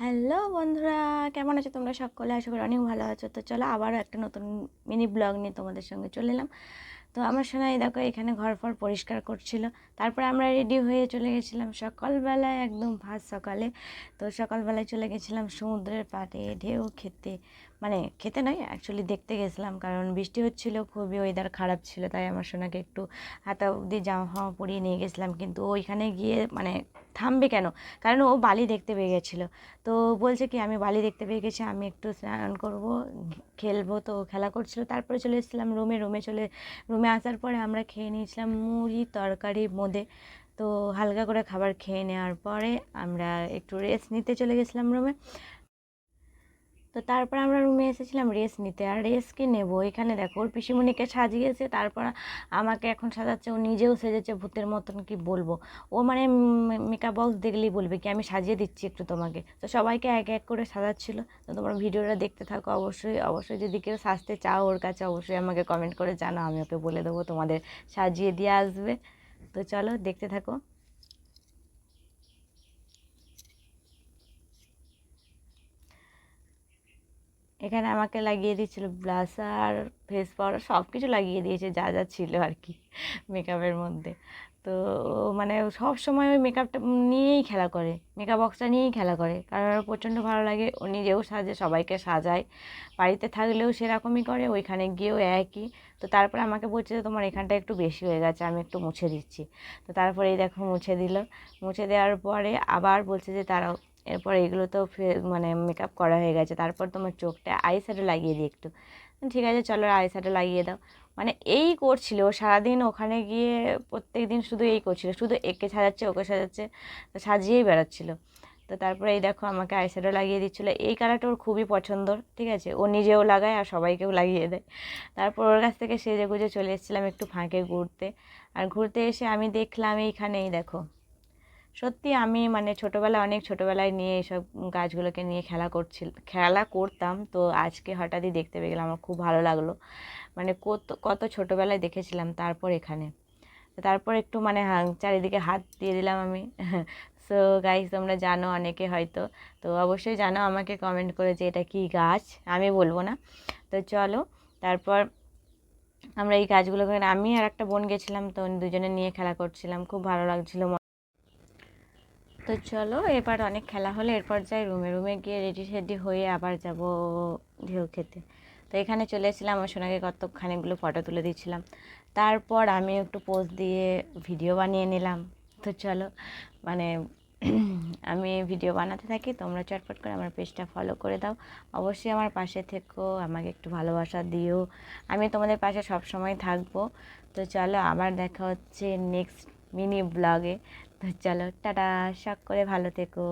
Hello বন্ধুরা, কেমন আছো তোমরা সকলে? আশা করি অনেক ভালো আছো। তো চলো আবারও একটা নতুন মিনি ব্লগ নিয়ে তোমাদের সঙ্গে চলে এলাম। তো আমার সোনাই দেখো এখানে ঘর ফর পরিষ্কার করছিল। তারপরে আমরা রেডি হয়ে চলে গেছিলাম সকালবেলায়, একদম ভাত সকালে। তো সকালবেলায় চলে গেছিলাম সমুদ্রের পাড়ে ঢেউ খেতে, মানে খেতে নয়, অ্যাকচুয়ালি দেখতে গেছিলাম, কারণ বৃষ্টি হচ্ছিল, খুবই ওয়েদার খারাপ ছিল, তাই আমার সোনাকে একটু হাতা অবধি জামা ফামা পরিয়ে নিয়ে গেছিলাম। কিন্তু ওইখানে গিয়ে মানে থামবে কেন, কারণ ও বালি দেখতে পেয়ে গেছিলো। তো বলছে কি আমি বালি দেখতে পেয়ে গেছি, আমি একটু স্নান করব, খেলবো। তো খেলা করছিল। তারপরে চলে এসেছিলাম রুমে আসার পরে আমরা খেয়ে নিয়েছিলাম মুড়ি তরকারি মোদে। তো হালকা করে খাবার খেয়ে নেওয়ার পরে আমরা একটু রেস্ট নিতে চলে গেছিলাম রুমে। তো তারপর আমরা রুমে এসেছিলাম রেস্ট নিতে। আর রেস্ট কি নেবো, এখানে দেখো ওর পিসিমণিকে সাজিয়েছে, তারপর আমাকে এখন সাজাচ্ছে। ও নিজেও সেজেছে ভূতের মতন, কি বলবো। ও মানে মেকআপ বক্স দেখলেই বলবে কি আমি সাজিয়ে দিচ্ছি একটু তোমাকে। তো সবাইকে এক এক করে সাজাচ্ছিল। তো তোমরা ভিডিওটা দেখতে থাকো। অবশ্যই অবশ্যই যদি কেউ সাজতে চাও ওর কাছে, অবশ্যই আমাকে কমেন্ট করে জানাও, আমি ওকে বলে দেবো তোমাদের সাজিয়ে দিয়ে আসবে। তো চলো দেখতে থাকো। এখানে আমাকে লাগিয়ে দিয়েছিল ব্লাশার, ফেস পাউডার, সব কিছু লাগিয়ে দিয়েছে যা যা ছিল আর কি মেকআপের মধ্যে। তো মানে সব সময় ওই মেকআপটা নিয়েই খেলা করে, মেকআপ বক্সটা নিয়েই খেলা করে, কারণ ওর প্রচণ্ড ভালো লাগে। ও নিজেও সাজে, সবাইকে সাজায়। বাড়িতে থাকলেও সেরকমই করে, ওইখানে গিয়েও একই। তো তারপরে আমাকে বলছে যে তোমার এখানটা একটু বেশি হয়ে গেছে, আমি একটু মুছে দিচ্ছি। তো তারপরে এই দেখো মুছে দিল। মুছে দেওয়ার পরে আবার বলছে যে তারাও, এরপর এগুলো তো মানে মেকআপ করা হয়ে গেছে, তারপর তোমার চোখটা আই শ্যাডো লাগিয়ে দিই একটু। ঠিক আছে চলো আই শ্যাডো লাগিয়ে দাও। মানে এই করছিল ও সারাদিন ওখানে গিয়ে, প্রত্যেক দিন শুধু এই করছিল, শুধু একে সাজাচ্ছে ওকে সাজাচ্ছে, তো সাজিয়েই বেড়াচ্ছিল। তো তারপরে এই দেখো আমাকে আই শ্যাডো লাগিয়ে দিচ্ছিলো। এই কালারটা ওর খুবই পছন্দর, ঠিক আছে, ও নিজেও লাগায় আর সবাইকেও লাগিয়ে দেয়। তারপর ওর কাছ থেকে সেজে গুজে চলে এসেছিলাম একটু ফাঁকে ঘুরতে। আর ঘুরতে এসে আমি দেখলাম এইখানেই দেখো, সত্যি আমি মানে ছোটোবেলায়, অনেক ছোটোবেলায় নিয়ে এসব গাছগুলোকে নিয়ে খেলা করতাম। তো আজকে হঠাৎই দেখতে পেয়ে গেলাম, আমার খুব ভালো লাগলো। মানে কত কত ছোটোবেলায় দেখেছিলাম, তারপর এখানে। তারপর একটু মানে চারিদিকে হাত দিয়ে দিলাম আমি সো গাইস তোমরা জানো অনেকে হয়তো, তো অবশ্যই জানো, আমাকে কমেন্ট করে যে এটা কি গাছ, আমি বলবো না। তো চলো তারপর আমরা এই গাছগুলো, আমি আর একটা বোন গেছিলাম, তো দুজনে নিয়ে খেলা করছিলাম, খুব ভালো লাগছিলো। তো চলো এবার অনেক খেলা হলে এরপর যাই রুমে গিয়ে রেডি সেডি হয়ে আবার যাব ঢেউ খেতে। তো এখানে চলে এসেছিলাম, আমার সোনাকে কতখানিকগুলো ফটো তুলে দিচ্ছিলাম। তারপর আমি একটু পোজ দিয়ে ভিডিও বানিয়ে নিলাম। তো চলো মানে আমি ভিডিও বানাতে থাকি, তোমরা চটপট করে আমার পেজটা ফলো করে দাও। অবশ্যই আমার পাশে থেকো, আমাকে একটু ভালোবাসা দিও, আমি তোমাদের পাশে সব সময় থাকবো। তো চলো আবার দেখা হচ্ছে নেক্সট মিনি ব্লগে। তো চলো টাটা, শখ করে ভালো থেকো।